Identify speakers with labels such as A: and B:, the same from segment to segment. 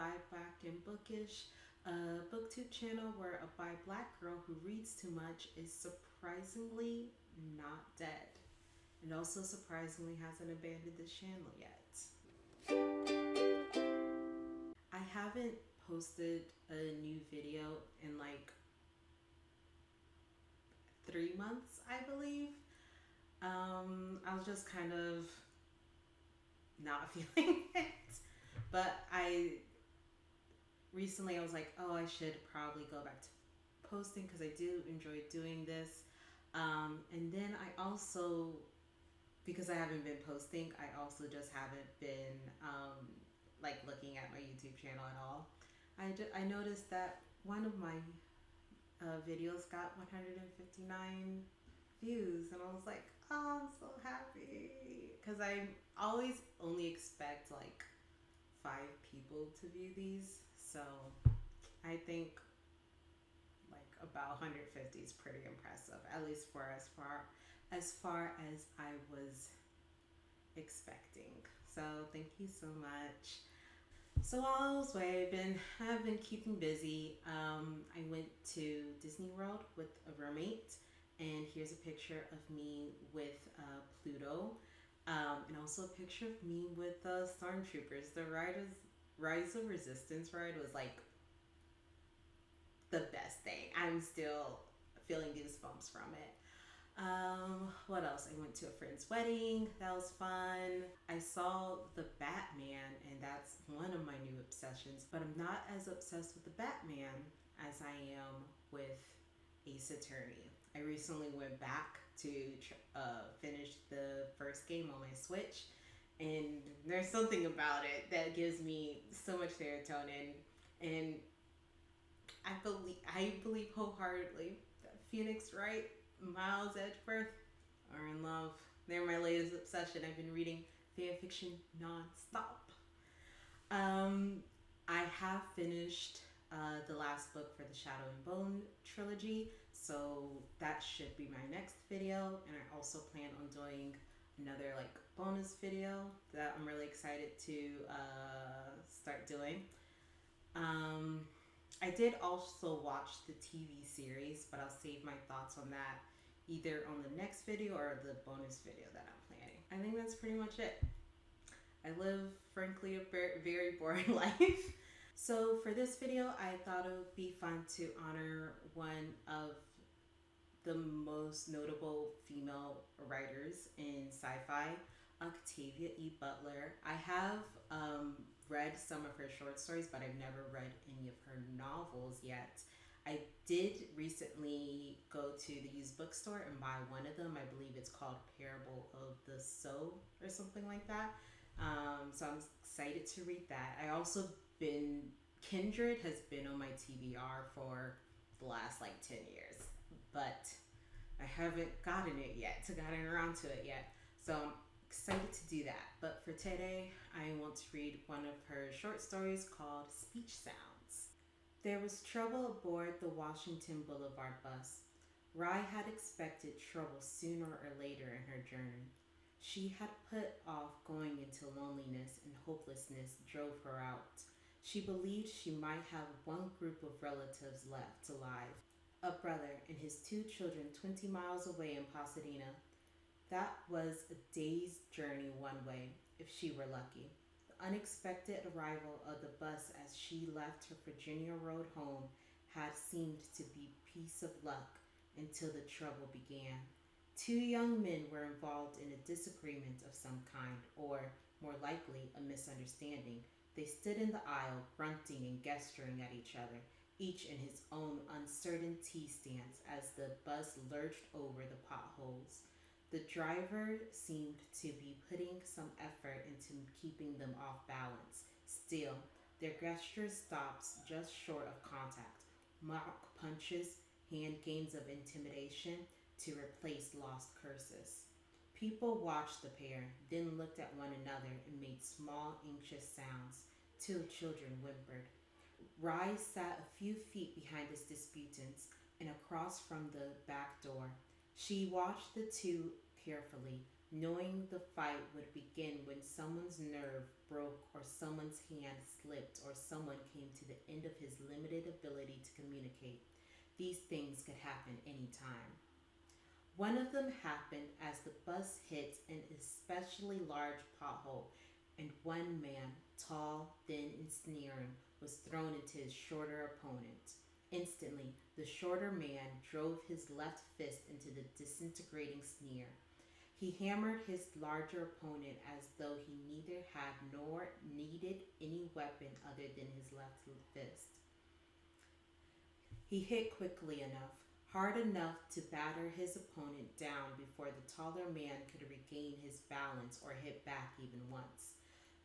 A: vibe back in Bookish, a Booktube channel where a bi black girl who reads too much is surprisingly not dead, and also surprisingly hasn't abandoned the channel yet. I haven't posted a new video in like 3 months, I believe. I was just kind of not feeling it. But recently I was like, oh, I should probably go back to posting because I do enjoy doing this. And then I also, because I haven't been posting, I also just haven't been like looking at my YouTube channel at all. I noticed that one of my videos got 159 views, and I was like, oh, I'm so happy, because I always only expect like 5 people to view these, so I think like about 150 is pretty impressive, at least for as far as I was expecting. So thank you so much. So while I was away, I've been keeping busy. I went to Disney World with a roommate, and here's a picture of me with Pluto, and also a picture of me with Stormtroopers. The Rise of Resistance ride was like the best thing. I'm still feeling goosebumps from it. What else? I went to a friend's wedding. That was fun. I saw the Batman, and that's one of my new obsessions, but I'm not as obsessed with the Batman as I am with Ace Attorney. I recently went back to finish the first game on my Switch, and there's something about it that gives me so much serotonin, and I believe wholeheartedly that Phoenix Wright, Miles Edgeworth are in love. They're my latest obsession. I've been reading fanfiction nonstop. I have finished the last book for the Shadow and Bone trilogy, so that should be my next video. And I also plan on doing another like bonus video that I'm really excited to start doing. I did also watch the TV series, but I'll save my thoughts on that either on the next video or the bonus video that I'm planning. I think that's pretty much it. I live, frankly, a very boring life. So for this video, I thought it would be fun to honor one of the most notable female writers in sci-fi, Octavia E. Butler. I have read some of her short stories, but I've never read any of her novels yet. I did recently go to the used bookstore and buy one of them. I believe it's called Parable of the Soul or something like that. So I'm excited to read that. Kindred has been on my TBR for the last like 10 years, but I haven't gotten around to it yet. So I'm excited to do that. But for today, I want to read one of her short stories called Speech Sounds. There was trouble aboard the Washington Boulevard bus. Rye had expected trouble sooner or later in her journey. She had put off going until loneliness and hopelessness drove her out. She believed she might have one group of relatives left alive, a brother and his 2 children 20 miles away in Pasadena. That was a day's journey one way, if she were lucky. The unexpected arrival of the bus as she left her Virginia road home had seemed to be a piece of luck until the trouble began. 2 young men were involved in a disagreement of some kind, or, more likely, a misunderstanding. They stood in the aisle, grunting and gesturing at each other, each in his own uncertain T-stance as the bus lurched over the potholes. The driver seemed to be putting some effort into keeping them off balance. Still, their gestures stopped just short of contact, mock punches, hand games of intimidation to replace lost curses. People watched the pair, then looked at one another and made small, anxious sounds. 2 children whimpered. Rye sat a few feet behind his disputants and across from the back door. She watched the 2 carefully, knowing the fight would begin when someone's nerve broke or someone's hand slipped or someone came to the end of his limited ability to communicate. These things could happen anytime. One of them happened as the bus hit an especially large pothole, and one man, tall, thin, and sneering, was thrown into his shorter opponent. Instantly, the shorter man drove his left fist into the disintegrating sneer. He hammered his larger opponent as though he neither had nor needed any weapon other than his left fist. He hit quickly enough, hard enough to batter his opponent down before the taller man could regain his balance or hit back even once.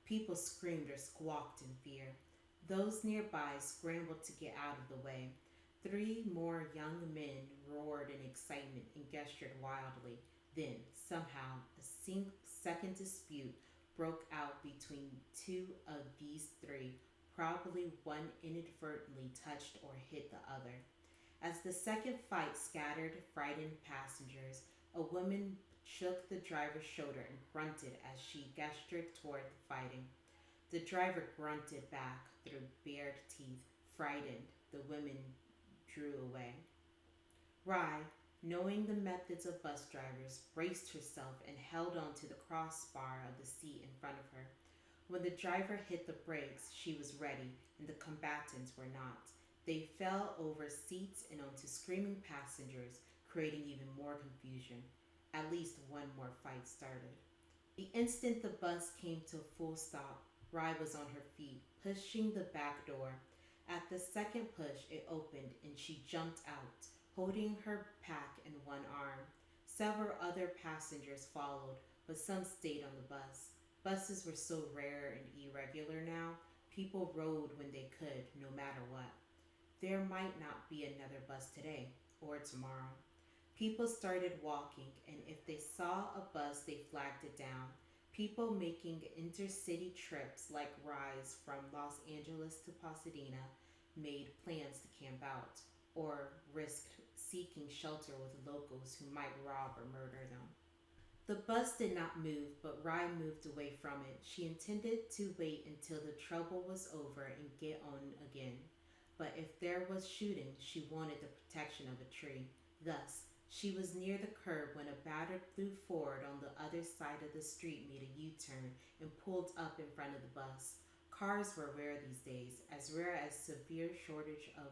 A: People screamed or squawked in fear. Those nearby scrambled to get out of the way. Three more young men roared in excitement and gestured wildly. Then, somehow, a second dispute broke out between two of these three. Probably one inadvertently touched or hit the other. As the second fight scattered frightened passengers, a woman shook the driver's shoulder and grunted as she gestured toward the fighting. The driver grunted back through bared teeth. Frightened, the woman drew away. Rye, knowing the methods of bus drivers, braced herself and held on to the crossbar of the seat in front of her. When the driver hit the brakes, she was ready, and the combatants were not. They fell over seats and onto screaming passengers, creating even more confusion. At least one more fight started. The instant the bus came to a full stop, Rye was on her feet, pushing the back door. At the second push, it opened and she jumped out, holding her pack in one arm. Several other passengers followed, but some stayed on the bus. Buses were so rare and irregular now, people rode when they could, no matter what. There might not be another bus today or tomorrow. People started walking, and if they saw a bus, they flagged it down. People making intercity trips like rides from Los Angeles to Pasadena made plans to camp out or risked seeking shelter with locals who might rob or murder them. The bus did not move, but Rye moved away from it. She intended to wait until the trouble was over and get on again. But if there was shooting, she wanted the protection of a tree. Thus, she was near the curb when a batter flew forward on the other side of the street, made a U-turn, and pulled up in front of the bus. Cars were rare these days, as rare as severe shortage of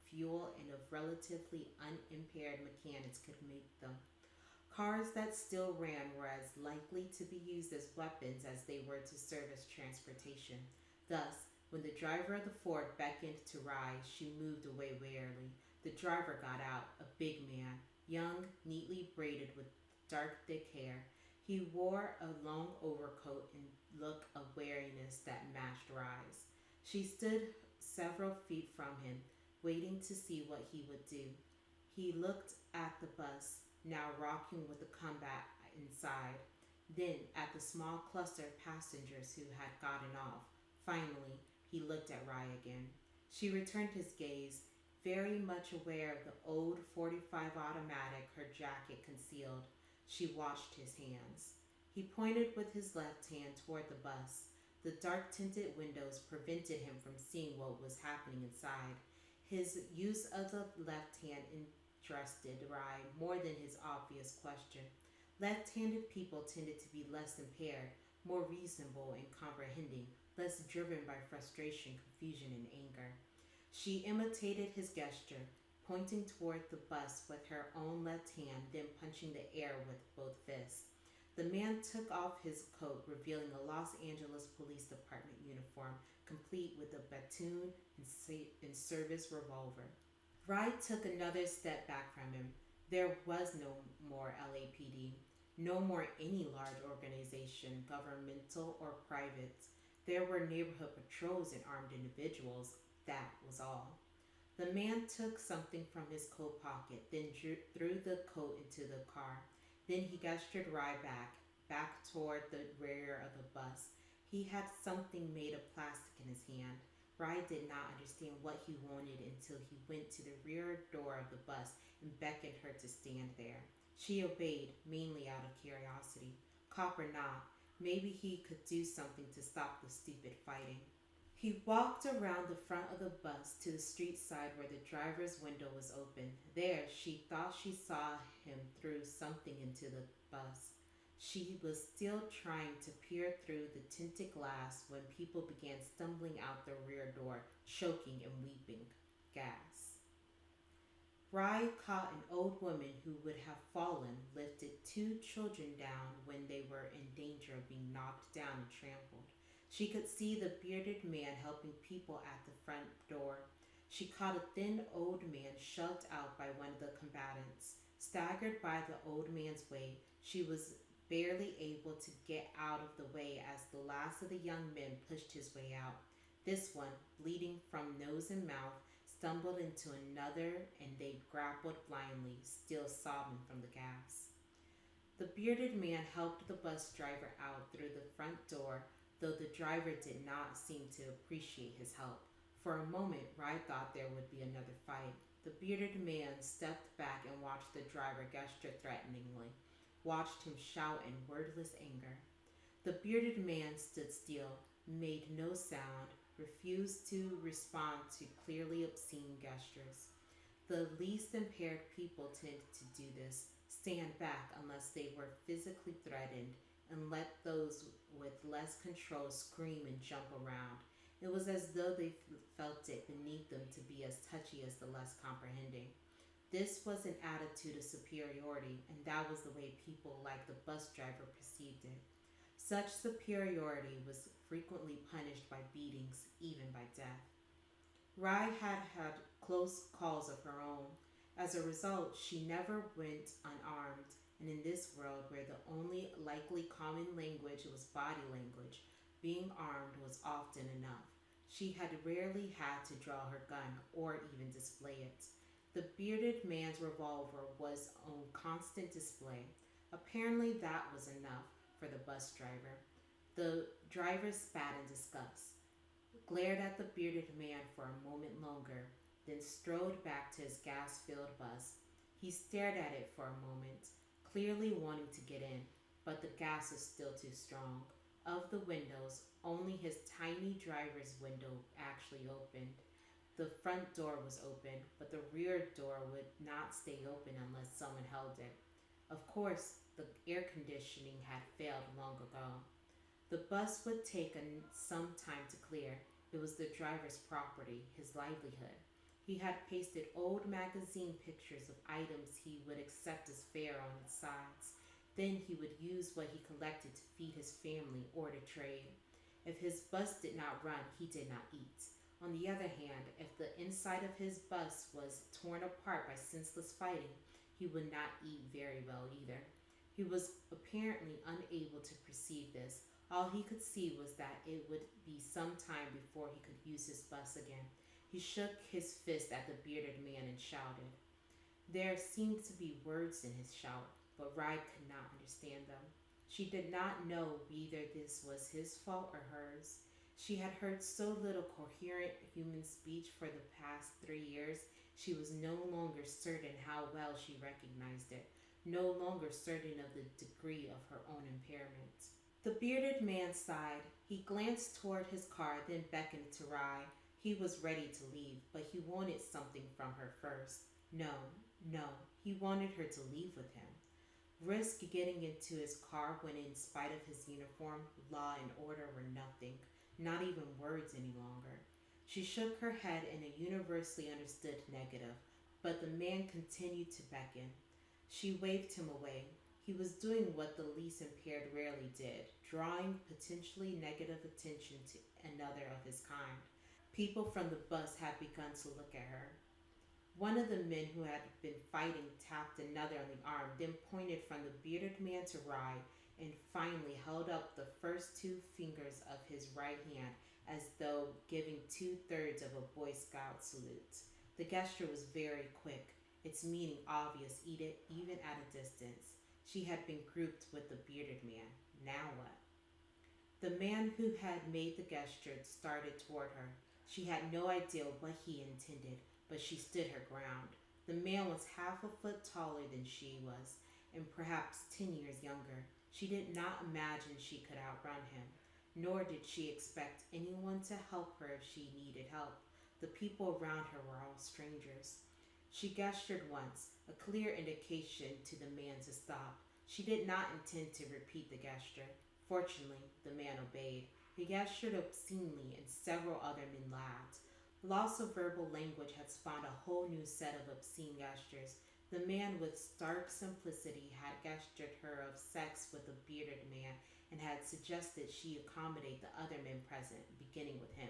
A: fuel and of relatively unimpaired mechanics could make them. Cars that still ran were as likely to be used as weapons as they were to serve as transportation. Thus, when the driver of the Ford beckoned to Rye, she moved away warily. The driver got out, a big man, young, neatly braided with dark, thick hair. He wore a long overcoat and look of wariness that matched Rye's. She stood several feet from him, waiting to see what he would do. He looked at the bus, now rocking with the combat inside, then at the small cluster of passengers who had gotten off. Finally, he looked at Rye again. She returned his gaze, very much aware of the old .45 automatic her jacket concealed. She watched his hands. He pointed with his left hand toward the bus. The dark-tinted windows prevented him from seeing what was happening inside. His use of the left hand interested Rye more than his obvious question. Left-handed people tended to be less impaired, more reasonable and comprehending, less driven by frustration, confusion, and anger. She imitated his gesture, pointing toward the bus with her own left hand, then punching the air with both fists. The man took off his coat, revealing a Los Angeles Police Department uniform, complete with a battoon and service revolver. Rye took another step back from him. There was no more LAPD, no more any large organization, governmental or private. There were neighborhood patrols and armed individuals. That was all. The man took something from his coat pocket, then threw the coat into the car. Then he gestured Rye back toward the rear of the bus. He had something made of plastic in his hand. Rye did not understand what he wanted until he went to the rear door of the bus and beckoned her to stand there. She obeyed, mainly out of curiosity. Cop or not, maybe he could do something to stop the stupid fighting. He walked around the front of the bus to the street side where the driver's window was open. There, she thought she saw him throw something into the bus. She was still trying to peer through the tinted glass when people began stumbling out the rear door, choking and weeping gas. Rye caught an old woman who would have fallen, lifted two children down when they were in danger of being knocked down and trampled. She could see the bearded man helping people at the front door. She caught a thin old man shoved out by one of the combatants. Staggered by the old man's weight, she was barely able to get out of the way as the last of the young men pushed his way out. This one, bleeding from nose and mouth, stumbled into another and they grappled blindly, still sobbing from the gas. The bearded man helped the bus driver out through the front door, though the driver did not seem to appreciate his help. For a moment, Rye thought there would be another fight. The bearded man stepped back and watched the driver gesture threateningly, watched him shout in wordless anger. The bearded man stood still, made no sound, refused to respond to clearly obscene gestures. The least impaired people tended to do this, stand back unless they were physically threatened, and let those with less control scream and jump around. It was as though they felt it beneath them to be as touchy as the less comprehending. This was an attitude of superiority, and that was the way people like the bus driver perceived it. Such superiority was frequently punished by beatings, even by death. Rye had had close calls of her own. As a result, she never went unarmed, and in this world where the only likely common language was body language, being armed was often enough. She had rarely had to draw her gun or even display it. The bearded man's revolver was on constant display. Apparently that was enough for the bus driver. The driver spat in disgust, glared at the bearded man for a moment longer, then strode back to his gas-filled bus. He stared at it for a moment, clearly wanting to get in, but the gas was still too strong. Of the windows, only his tiny driver's window actually opened. The front door was open, but the rear door would not stay open unless someone held it. Of course, the air conditioning had failed long ago. The bus would take some time to clear. It was the driver's property, his livelihood. He had pasted old magazine pictures of items he would accept as fare on its sides. Then he would use what he collected to feed his family or to trade. If his bus did not run, he did not eat. On the other hand, if the inside of his bus was torn apart by senseless fighting, he would not eat very well either. He was apparently unable to perceive this. All he could see was that it would be some time before he could use his bus again. He shook his fist at the bearded man and shouted. There seemed to be words in his shout, but Rye could not understand them. She did not know whether this was his fault or hers. She had heard so little coherent human speech for the past 3 years, she was no longer certain how well she recognized it, no longer certain of the degree of her own impairment. The bearded man sighed. He glanced toward his car, then beckoned to Rye. He was ready to leave, but he wanted something from her first. No, he wanted her to leave with him. Risk getting into his car when, in spite of his uniform, law and order were nothing, not even words any longer. She shook her head in a universally understood negative, but the man continued to beckon. She waved him away. He was doing what the least impaired rarely did, drawing potentially negative attention to another of his kind. People from the bus had begun to look at her. One of the men who had been fighting tapped another on the arm, then pointed from the bearded man to Rye, and finally held up the first 2 fingers of his right hand as though giving 2/3 of a Boy Scout salute. The gesture was very quick, its meaning obvious even at a distance. She had been grouped with the bearded man. Now what? The man who had made the gesture started toward her. She had no idea what he intended, but she stood her ground. The man was half a foot taller than she was, and perhaps 10 years younger. She did not imagine she could outrun him, nor did she expect anyone to help her if she needed help. The people around her were all strangers. She gestured once, a clear indication to the man to stop. She did not intend to repeat the gesture. Fortunately, the man obeyed. He gestured obscenely, and several other men laughed. Loss of verbal language had spawned a whole new set of obscene gestures. The man with stark simplicity had gestured her of sex with a bearded man and had suggested she accommodate the other men present, beginning with him.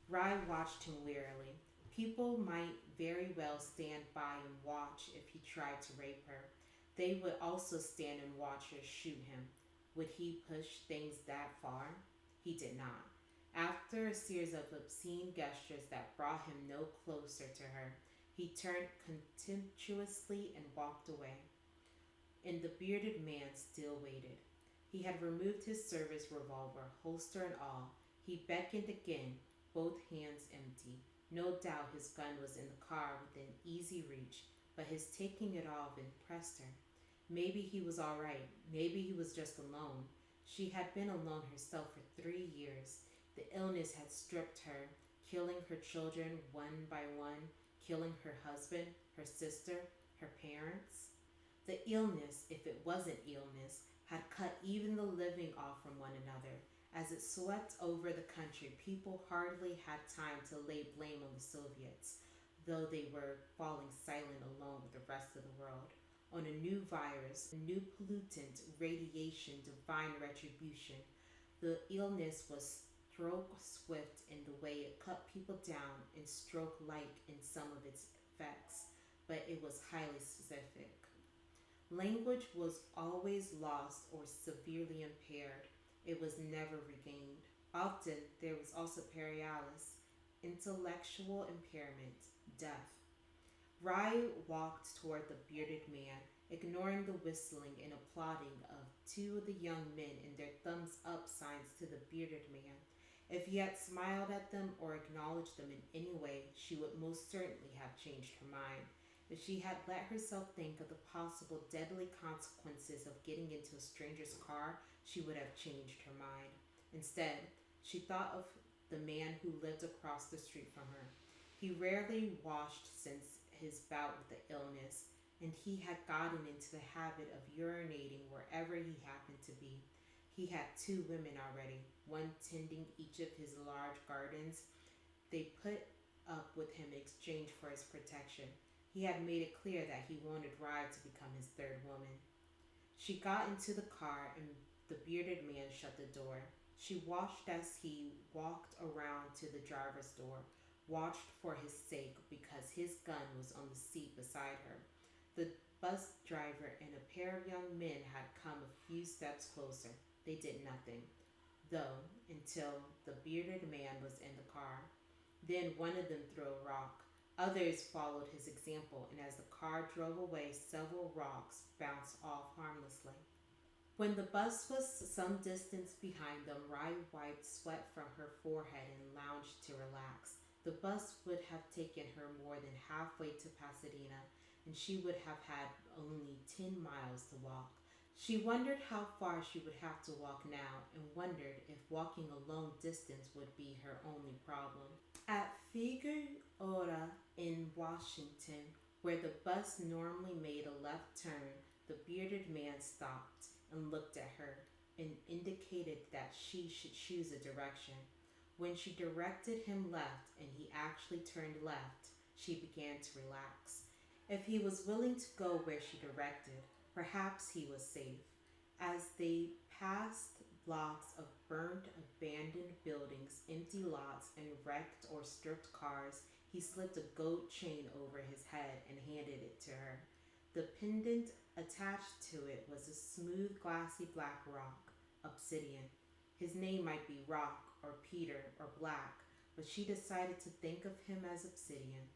A: Rai watched him warily. People might very well stand by and watch if he tried to rape her. They would also stand and watch her shoot him. Would he push things that far? He did not. After a series of obscene gestures that brought him no closer to her, he turned contemptuously and walked away. And the bearded man still waited. He had removed his service revolver, holster and all. He beckoned again, both hands empty. No doubt his gun was in the car within easy reach, but his taking it off impressed her. Maybe he was all right. Maybe he was just alone. She had been alone herself for 3 years. The illness had stripped her, killing her children one by one, killing her husband, her sister, her parents. The illness, if it wasn't illness, had cut even the living off from one another. As it swept over the country, people hardly had time to lay blame on the Soviets, though they were falling silent along with the rest of the world. On a new virus, a new pollutant, radiation, divine retribution. The illness was stroke swift in the way it cut people down and stroke like in some of its effects, but it was highly specific. Language was always lost or severely impaired. It was never regained. Often there was also paralysis, intellectual impairment, death. Rai walked toward the bearded man, ignoring the whistling and applauding of two of the young men and their thumbs up signs to the bearded man. If he had smiled at them or acknowledged them in any way, she would most certainly have changed her mind. If she had let herself think of the possible deadly consequences of getting into a stranger's car, she would have changed her mind. Instead, she thought of the man who lived across the street from her. He rarely washed since his bout with the illness, and he had gotten into the habit of urinating wherever he happened to be. He had 2 women already, one tending each of his large gardens. They put up with him in exchange for his protection. He had made it clear that he wanted Rai to become his 3rd woman. She got into the car and the bearded man shut the door. She watched as he walked around to the driver's door, watched for his sake because his gun was on the seat beside her. The bus driver and a pair of young men had come a few steps closer. They did nothing, though, until the bearded man was in the car. Then one of them threw a rock. Others followed his example, and as the car drove away, several rocks bounced off harmlessly. When the bus was some distance behind them, Rai wiped sweat from her forehead and lounged to relax. The bus would have taken her more than halfway to Pasadena, and she would have had only 10 miles to walk. She wondered how far she would have to walk now, and wondered if walking a long distance would be her only problem. At Figueroa in Washington, where the bus normally made a left turn, the bearded man stopped and looked at her and indicated that she should choose a direction. When she directed him left and he actually turned left, she began to relax. If he was willing to go where she directed, perhaps he was safe. As they passed blocks of burnt, abandoned buildings, empty lots, and wrecked or stripped cars, he slipped a gold chain over his head and handed it to her. The pendant attached to it was a smooth, glassy black rock, obsidian. His name might be Rock or Peter or Black, but she decided to think of him as obsidian.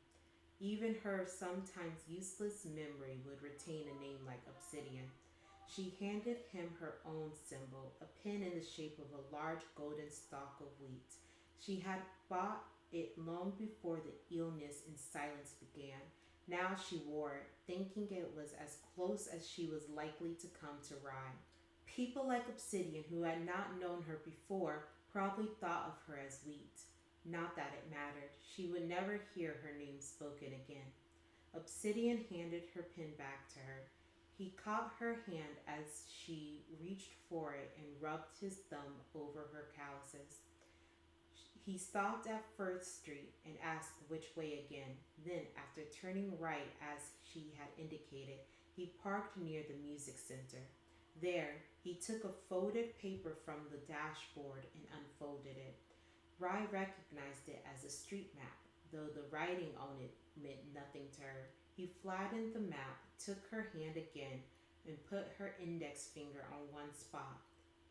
A: Even her sometimes useless memory would retain a name like obsidian. She handed him her own symbol, a pin in the shape of a large golden stalk of wheat. She had bought it long before the illness and silence began. Now she wore it, thinking it was as close as she was likely to come to Rai. People like Obsidian, who had not known her before, probably thought of her as Wheat. Not that it mattered. She would never hear her name spoken again. Obsidian handed her pen back to her. He caught her hand as she reached for it and rubbed his thumb over her calluses. He stopped at First Street and asked which way again. Then, after turning right as she had indicated, he parked near the music center. There, he took a folded paper from the dashboard and unfolded it. Rye recognized it as a street map, though the writing on it meant nothing to her. He flattened the map, took her hand again, and put her index finger on one spot.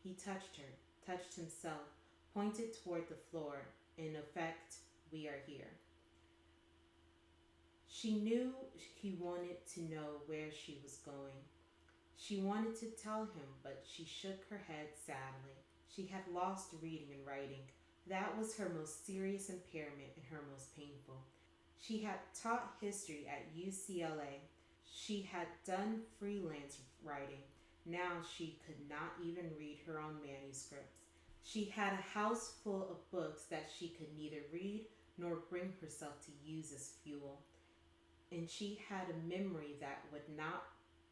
A: He touched her, touched himself, pointed toward the floor. In effect, we are here. She knew he wanted to know where she was going. She wanted to tell him, but she shook her head sadly. She had lost reading and writing. That was her most serious impairment and her most painful. She had taught history at UCLA. She had done freelance writing. Now she could not even read her own manuscripts. She had a house full of books that she could neither read nor bring herself to use as fuel. And she had a memory that would not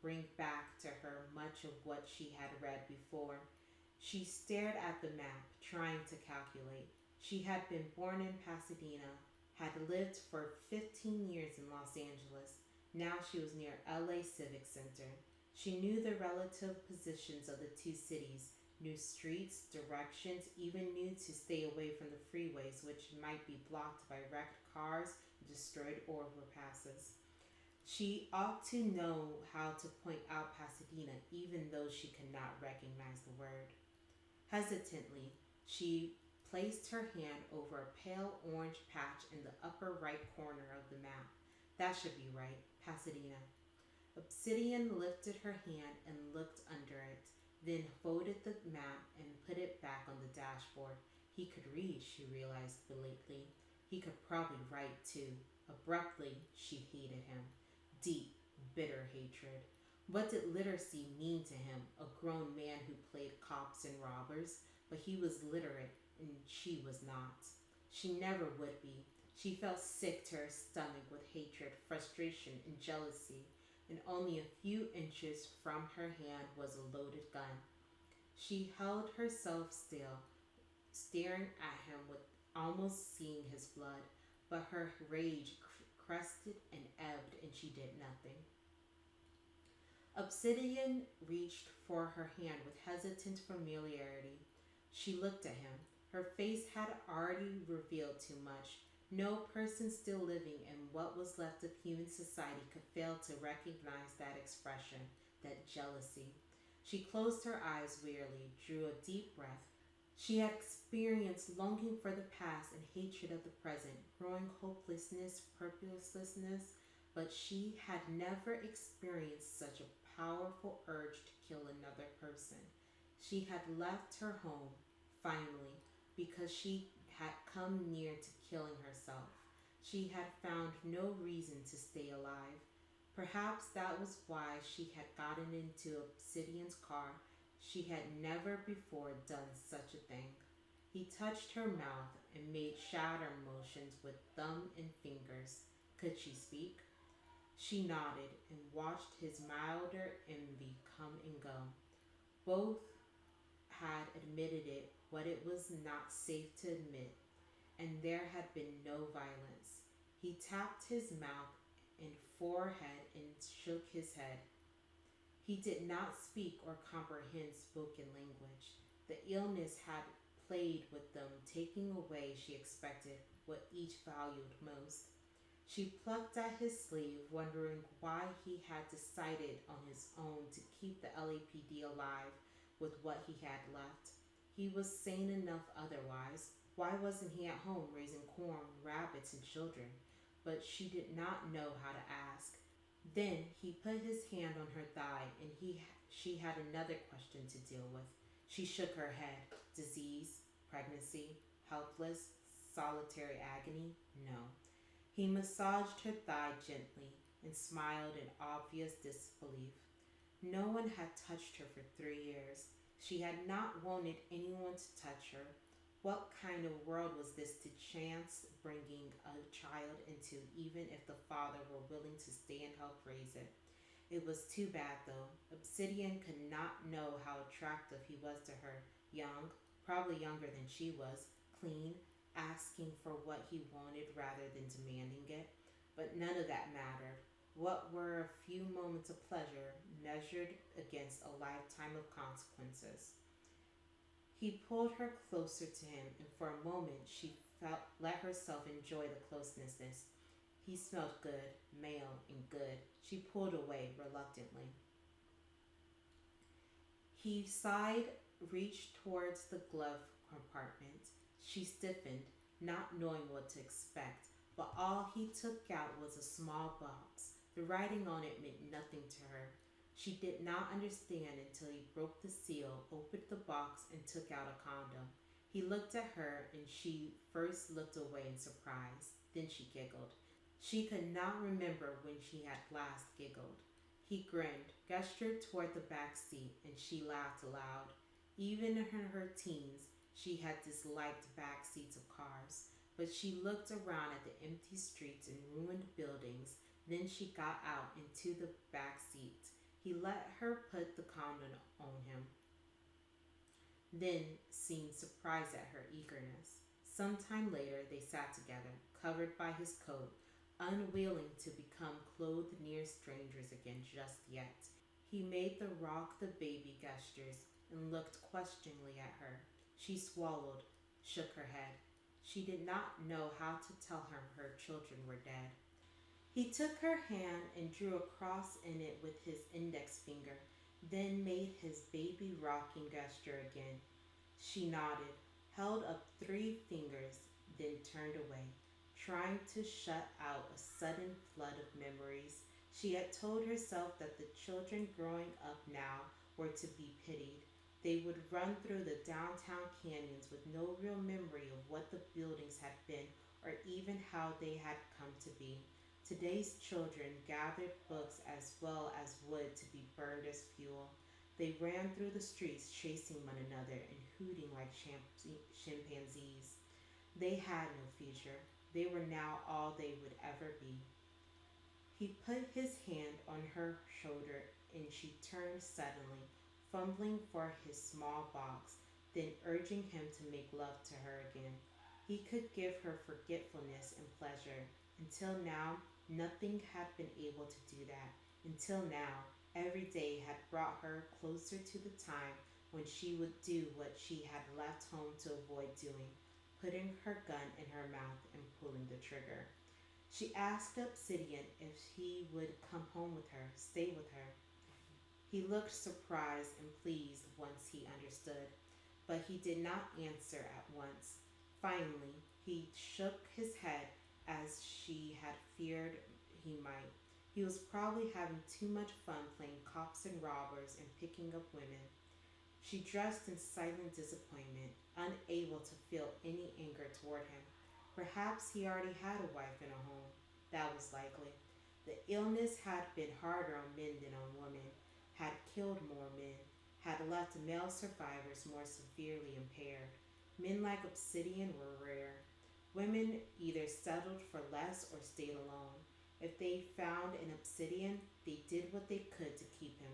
A: bring back to her much of what she had read before. She stared at the map, trying to calculate. She had been born in Pasadena, had lived for 15 years in Los Angeles. Now she was near LA Civic Center. She knew the relative positions of the two cities, knew streets, directions, even knew to stay away from the freeways, which might be blocked by wrecked cars and destroyed overpasses. She ought to know how to point out Pasadena, even though she could not recognize the word. Hesitantly, she placed her hand over a pale orange patch in the upper right corner of the map. That should be right, Pasadena. Obsidian lifted her hand and looked under it, then folded the map and put it back on the dashboard. He could read, she realized belatedly. He could probably write too. Abruptly, she hated him. Deep, bitter hatred. What did literacy mean to him, a grown man who played cops and robbers? But he was literate, and she was not. She never would be. She felt sick to her stomach with hatred, frustration, and jealousy, and only a few inches from her hand was a loaded gun. She held herself still, staring at him with almost seeing his blood, but her rage crested and ebbed, and she did nothing. Obsidian reached for her hand with hesitant familiarity. She looked at him. Her face had already revealed too much. No person still living in what was left of human society could fail to recognize that expression, that jealousy. She closed her eyes wearily, drew a deep breath. She had experienced longing for the past and hatred of the present, growing hopelessness, purposelessness, but she had never experienced such a powerful urge to kill another person. She had left her home, finally, because she had come near to killing herself. She had found no reason to stay alive. Perhaps that was why she had gotten into Obsidian's car. She had never before done such a thing. He touched her mouth and made shatter motions with thumb and fingers. Could she speak? She nodded and watched his milder envy come and go. Both had admitted it, what it was not safe to admit, and there had been no violence. He tapped his mouth and forehead and shook his head. He did not speak or comprehend spoken language. The illness had played with them, taking away, she expected, what each valued most. She plucked at his sleeve, wondering why he had decided on his own to keep the LAPD alive with what he had left. He was sane enough otherwise. Why wasn't he at home raising corn, rabbits, and children? But she did not know how to ask. Then he put his hand on her thigh, and she had another question to deal with. She shook her head. Disease, pregnancy, helpless, solitary agony? No. He massaged her thigh gently and smiled in obvious disbelief. No one had touched her for 3 years. She had not wanted anyone to touch her. What kind of world was this to chance bringing a child into, even if the father were willing to stay and help raise it? It was too bad, though. Obsidian could not know how attractive he was to her. Young, probably younger than she was, clean, asking for what he wanted rather than demanding it. But none of that mattered. What were a few moments of pleasure measured against a lifetime of consequences? He pulled her closer to him, and for a moment she felt let herself enjoy the closeness. He smelled good, male and good. She pulled away reluctantly. He sighed, reached towards the glove compartment. She stiffened, not knowing what to expect, but all he took out was a small box. The writing on it meant nothing to her. She did not understand until he broke the seal, opened the box, and took out a condom. He looked at her, and she first looked away in surprise. Then she giggled. She could not remember when she had last giggled. He grinned, gestured toward the back seat, and she laughed aloud. Even in her teens, she had disliked back seats of cars, but she looked around at the empty streets and ruined buildings. Then she got out into the back seat. He let her put the condom on him, then seemed surprised at her eagerness. Some time later, they sat together, covered by his coat, unwilling to become clothed near strangers again just yet. He made the rock the baby gestures and looked questioningly at her. She swallowed, shook her head. She did not know how to tell him her children were dead. He took her hand and drew a cross in it with his index finger, then made his baby rocking gesture again. She nodded, held up 3 fingers, then turned away, trying to shut out a sudden flood of memories. She had told herself that the children growing up now were to be pitied. They would run through the downtown canyons with no real memory of what the buildings had been or even how they had come to be. Today's children gathered books as well as wood to be burned as fuel. They ran through the streets chasing one another and hooting like chimpanzees. They had no future. They were now all they would ever be. He put his hand on her shoulder and she turned suddenly, fumbling for his small box, then urging him to make love to her again. He could give her forgetfulness and pleasure. Until now, nothing had been able to do that. Until now, every day had brought her closer to the time when she would do what she had left home to avoid doing, putting her gun in her mouth and pulling the trigger. She asked Obsidian if he would come home with her, stay with her. He looked surprised and pleased once he understood, but he did not answer at once. Finally, he shook his head as she had feared he might. He was probably having too much fun playing cops and robbers and picking up women. She dressed in silent disappointment, unable to feel any anger toward him. Perhaps he already had a wife and a home. That was likely. The illness had been harder on men than on women, had killed more men, had left male survivors more severely impaired. Men like Obsidian were rare. Women either settled for less or stayed alone. If they found an Obsidian, they did what they could to keep him.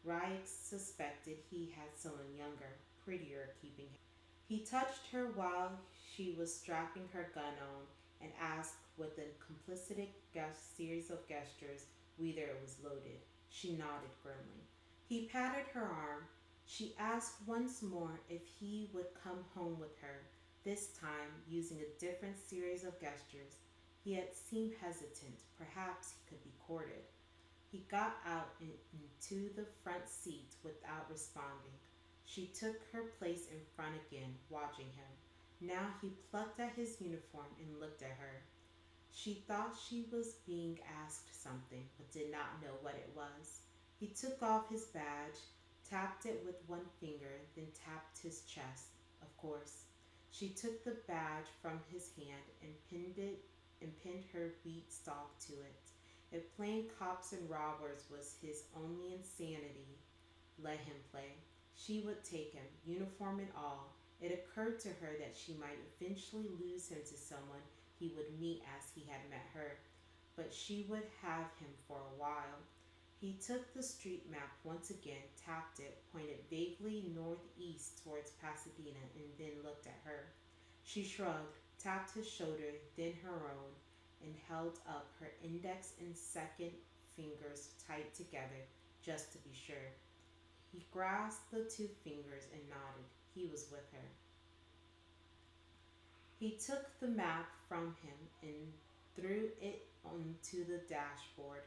A: Ryek suspected he had someone younger, prettier keeping him. He touched her while she was strapping her gun on and asked with a complicit series of gestures whether it was loaded. She nodded grimly. He patted her arm. She asked once more if he would come home with her, this time using a different series of gestures. He had seemed hesitant. Perhaps he could be courted. He got out into the front seat without responding. She took her place in front again, watching him. Now he plucked at his uniform and looked at her. She thought she was being asked something, but did not know what it was. He took off his badge, tapped it with one finger, then tapped his chest. Of course. She took the badge from his hand and pinned her wheat stalk to it. If playing cops and robbers was his only insanity, let him play. She would take him, uniform and all. It occurred to her that she might eventually lose him to someone he would meet as he had met her, but she would have him for a while. He took the street map once again, tapped it, pointed vaguely northeast towards Pasadena, and then looked at her. She shrugged, tapped his shoulder, then her own, and held up her index and second fingers tight together just to be sure. He grasped the two fingers and nodded. He was with her. He took the map from him and threw it onto the dashboard.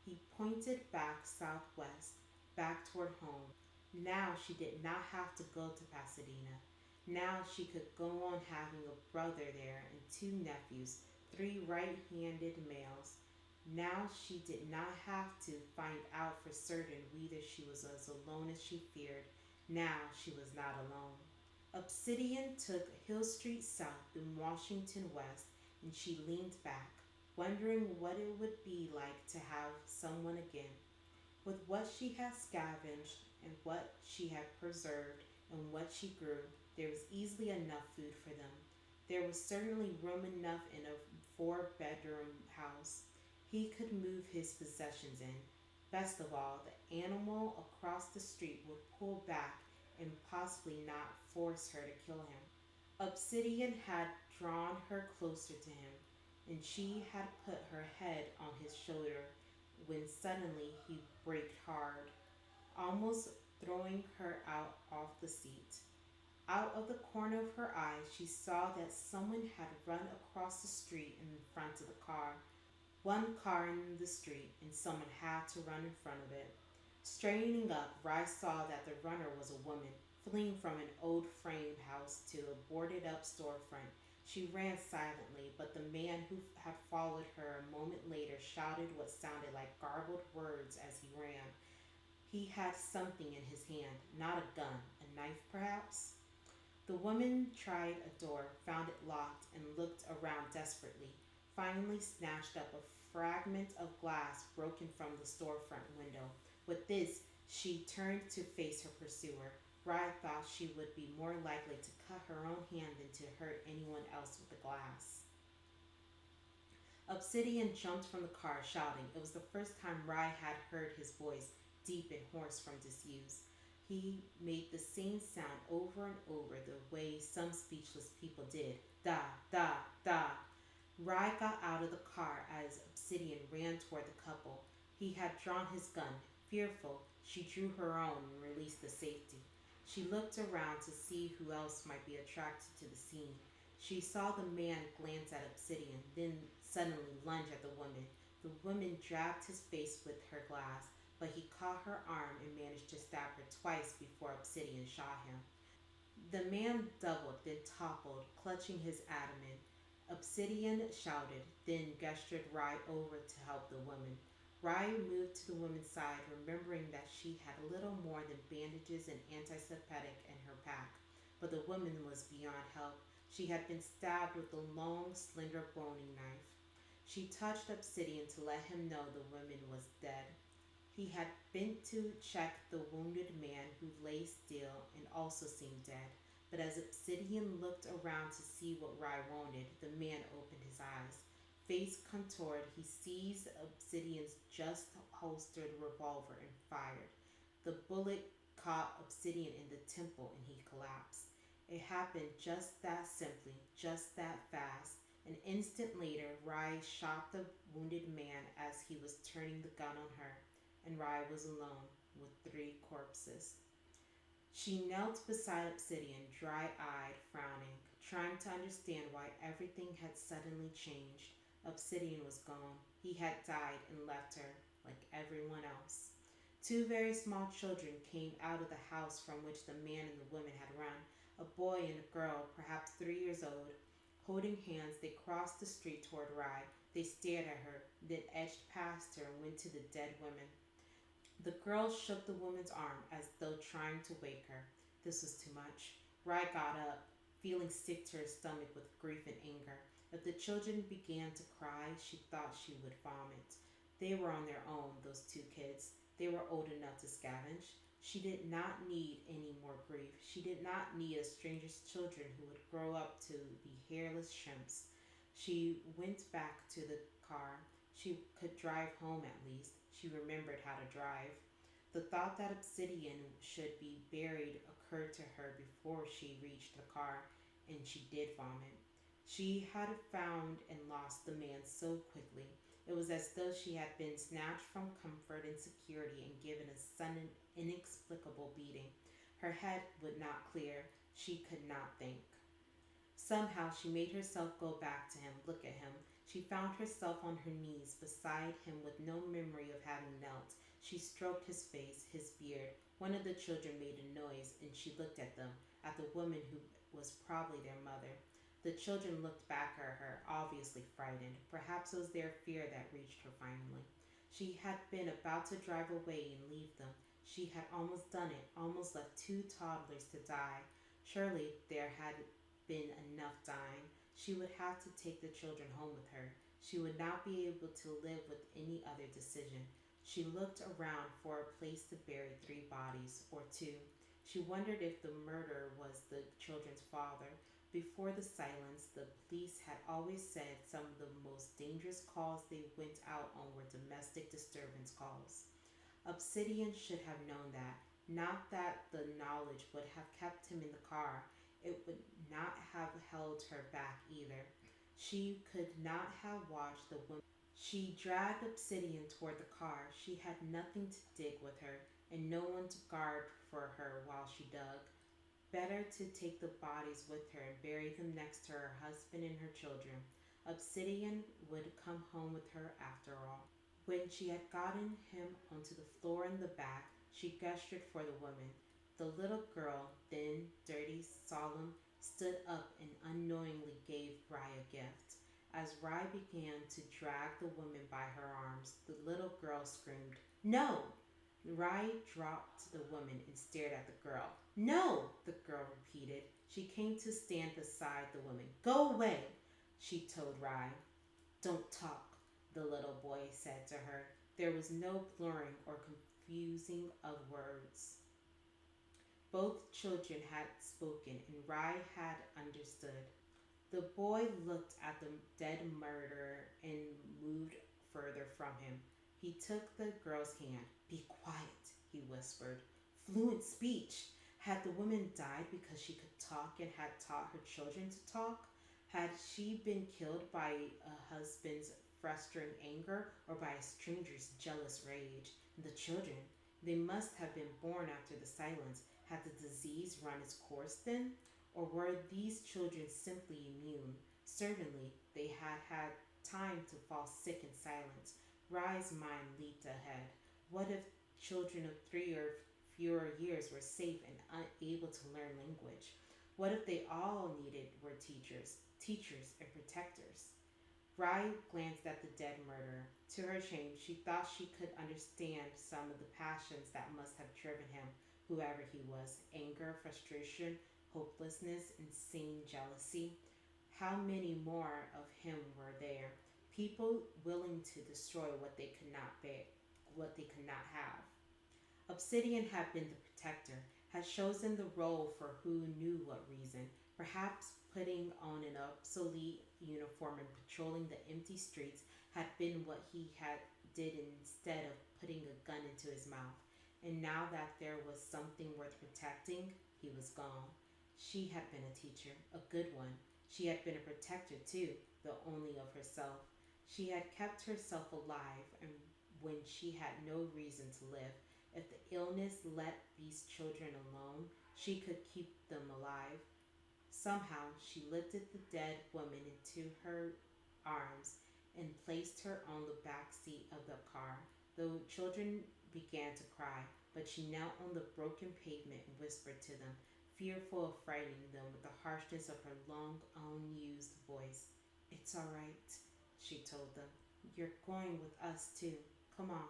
A: He pointed back southwest, back toward home. Now she did not have to go to Pasadena. Now she could go on having a brother there and two nephews, three right handed males. Now she did not have to find out for certain whether she was as alone as she feared. Now she was not alone. Obsidian took Hill Street south and Washington west, and she leaned back, wondering what it would be like to have someone again. With what she had scavenged and what she had preserved and what she grew, there was easily enough food for them. There was certainly room enough in a four-bedroom house. He could move his possessions in. Best of all, the animal across the street would pull back and possibly not force her to kill him. Obsidian had drawn her closer to him, and she had put her head on his shoulder when suddenly he braked hard, almost throwing her out off the seat. Out of the corner of her eye, she saw that someone had run across the street in front of the car. One car in the street, and someone had to run in front of it. Straightening up, Rice saw that the runner was a woman, fleeing from an old frame house to a boarded up storefront. She ran silently, but the man who had followed her a moment later shouted what sounded like garbled words as he ran. He had something in his hand, not a gun, a knife perhaps? The woman tried a door, found it locked, and looked around desperately. Finally snatched up a fragment of glass broken from the storefront window. With this, she turned to face her pursuer. Rye thought she would be more likely to cut her own hand than to hurt anyone else with the glass. Obsidian jumped from the car, shouting. It was the first time Rye had heard his voice, deep and hoarse from disuse. He made the same sound over and over the way some speechless people did. Da, da, da. Rye got out of the car as Obsidian ran toward the couple. He had drawn his gun. Fearful, she drew her own and released the safety. She looked around to see who else might be attracted to the scene. She saw the man glance at Obsidian, then suddenly lunge at the woman. The woman jabbed his face with her glass, but he caught her arm and managed to stab her twice before Obsidian shot him. The man doubled, then toppled, clutching his abdomen. Obsidian shouted, then gestured Rye over to help the woman. Rye moved to the woman's side, remembering that she had little more than bandages and antiseptic in her pack. But the woman was beyond help. She had been stabbed with a long, slender boning knife. She touched Obsidian to let him know the woman was dead. He had bent to check the wounded man who lay still and also seemed dead. But as Obsidian looked around to see what Rye wanted, the man opened his eyes. Face contoured, he seized Obsidian's just holstered revolver and fired. The bullet caught Obsidian in the temple and he collapsed. It happened just that simply, just that fast. An instant later, Rye shot the wounded man as he was turning the gun on her, and Rye was alone with 3 corpses. She knelt beside Obsidian, dry-eyed, frowning, trying to understand why everything had suddenly changed. Obsidian was gone. He had died and left her, like everyone else. 2 very small children came out of the house from which the man and the woman had run, a boy and a girl, perhaps 3 years old. Holding hands, they crossed the street toward Rye. They stared at her, then edged past her and went to the dead woman. The girl shook the woman's arm as though trying to wake her. This was too much. Rye got up, feeling sick to her stomach with grief and anger. If the children began to cry, she thought she would vomit. They were on their own, those 2 kids. They were old enough to scavenge. She did not need any more grief. She did not need a stranger's children who would grow up to be hairless shrimps. She went back to the car. She could drive home at least. She remembered how to drive. The thought that obsidian should be buried occurred to her before she reached the car, and she did vomit. She had found and lost the man so quickly. It was as though she had been snatched from comfort and security and given a sudden, inexplicable beating. Her head would not clear. She could not think. Somehow she made herself go back to him, look at him. She found herself on her knees beside him with no memory of having knelt. She stroked his face, his beard. One of the children made a noise, and she looked at them, at the woman who was probably their mother. The children looked back at her, obviously frightened. Perhaps it was their fear that reached her finally. She had been about to drive away and leave them. She had almost done it, almost left two toddlers to die. Surely there had been enough dying. She would have to take the children home with her. She would not be able to live with any other decision. She looked around for a place to bury three bodies, or two. She wondered if the murderer was the children's father. Before the silence, the police had always said some of the most dangerous calls they went out on were domestic disturbance calls. Obsidian should have known that. Not that the knowledge would have kept him in the car. It would not have held her back either. She could not have watched the woman. She dragged Obsidian toward the car. She had nothing to dig with her, and no one to guard for her while she dug. Better to take the bodies with her and bury them next to her husband and her children. Obsidian would come home with her after all. When she had gotten him onto the floor in the back, she gestured for the woman. The little girl, thin, dirty, solemn, stood up and unknowingly gave Rye a gift. As Rye began to drag the woman by her arms, the little girl screamed, "No!" Rye dropped the woman and stared at the girl. "No!" the girl repeated. She came to stand beside the woman. "Go away," she told Rye. "Don't talk," the little boy said to her. There was no blurring or confusing of words. Both children had spoken, and Rye had understood. The boy looked at the dead murderer and moved further from him. He took the girl's hand. "Be quiet," he whispered. Fluent speech. Had the woman died because she could talk and had taught her children to talk? Had she been killed by a husband's festering anger or by a stranger's jealous rage? And the children, they must have been born after the silence. Had the disease run its course then? Or were these children simply immune? Certainly, they had had time to fall sick in silence. Rye's mind leaped ahead. What if children of 3 or fewer years were safe and unable to learn language? What if they all needed were teachers and protectors? Rye glanced at the dead murderer. To her shame, she thought she could understand some of the passions that must have driven him, whoever he was: anger, frustration, hopelessness, insane jealousy. How many more of him were there? People willing to destroy what they could not bear, what they could not have. Obsidian had been the protector, had chosen the role for who knew what reason. Perhaps putting on an obsolete uniform and patrolling the empty streets had been what he had did instead of putting a gun into his mouth. And now that there was something worth protecting, he was gone. She had been a teacher, a good one. She had been a protector too, though only of herself. She had kept herself alive and when she had no reason to live. If the illness let these children alone, she could keep them alive. Somehow she lifted the dead woman into her arms and placed her on the back seat of the car. The children began to cry, but she knelt on the broken pavement and whispered to them, fearful of frightening them with the harshness of her long unused voice. "It's all right," she told them. "You're going with us too. Come on."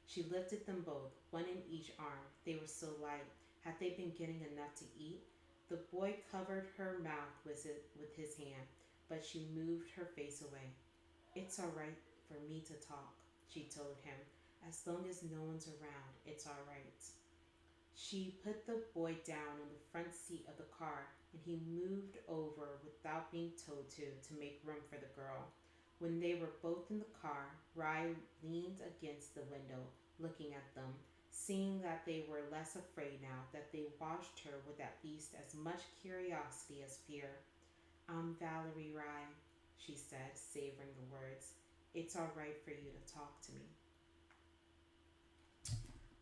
A: She lifted them both, one in each arm. They were so light. Had they been getting enough to eat? The boy covered her mouth with his hand, but she moved her face away. "It's all right for me to talk," she told him. "As long as no one's around, it's all right." She put the boy down on the front seat of the car, and he moved over without being told to make room for the girl. When they were both in the car, Rye leaned against the window, looking at them, seeing that they were less afraid now, that they watched her with at least as much curiosity as fear. "I'm Valerie Rye," she said, savoring the words. "It's all right for you to talk to me."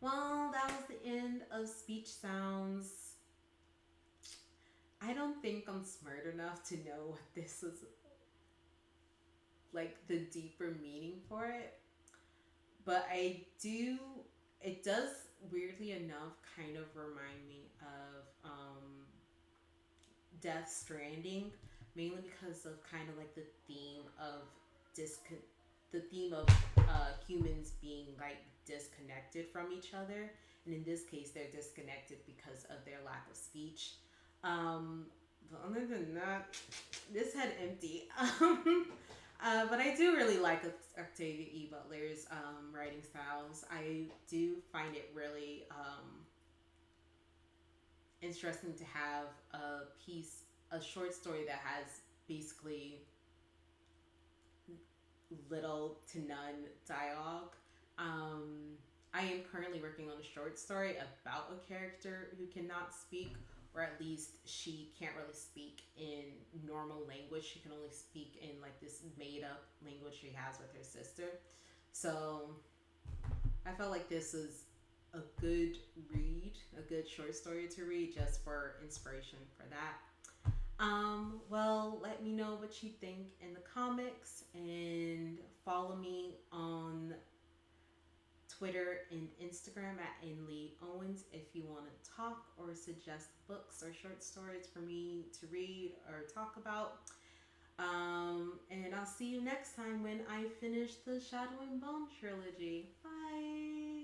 A: Well, that was the end of Speech Sounds. I don't think I'm smart enough to know what this was like, the deeper meaning for it. But it does, weirdly enough, kind of remind me of Death Stranding, mainly because of kind of like discon- the theme of humans being like disconnected from each other, and in this case, they're disconnected because of their lack of speech. But other than that, this had empty. But I do really like Octavia E. Butler's writing styles. I do find it really interesting to have a short story that has basically little to none dialogue. Um, I am currently working on a short story about a character who cannot speak, or at least she can't really speak in normal language. She can only speak in like this made up language she has with her sister. So I felt like this is a good read, a good short story to read just for inspiration for that. Well, let me know what you think in the comics and follow me on Twitter and Instagram at Nadia Owens if you want to talk or suggest books or short stories for me to read or talk about. And I'll see you next time when I finish the Shadow and Bone trilogy. Bye!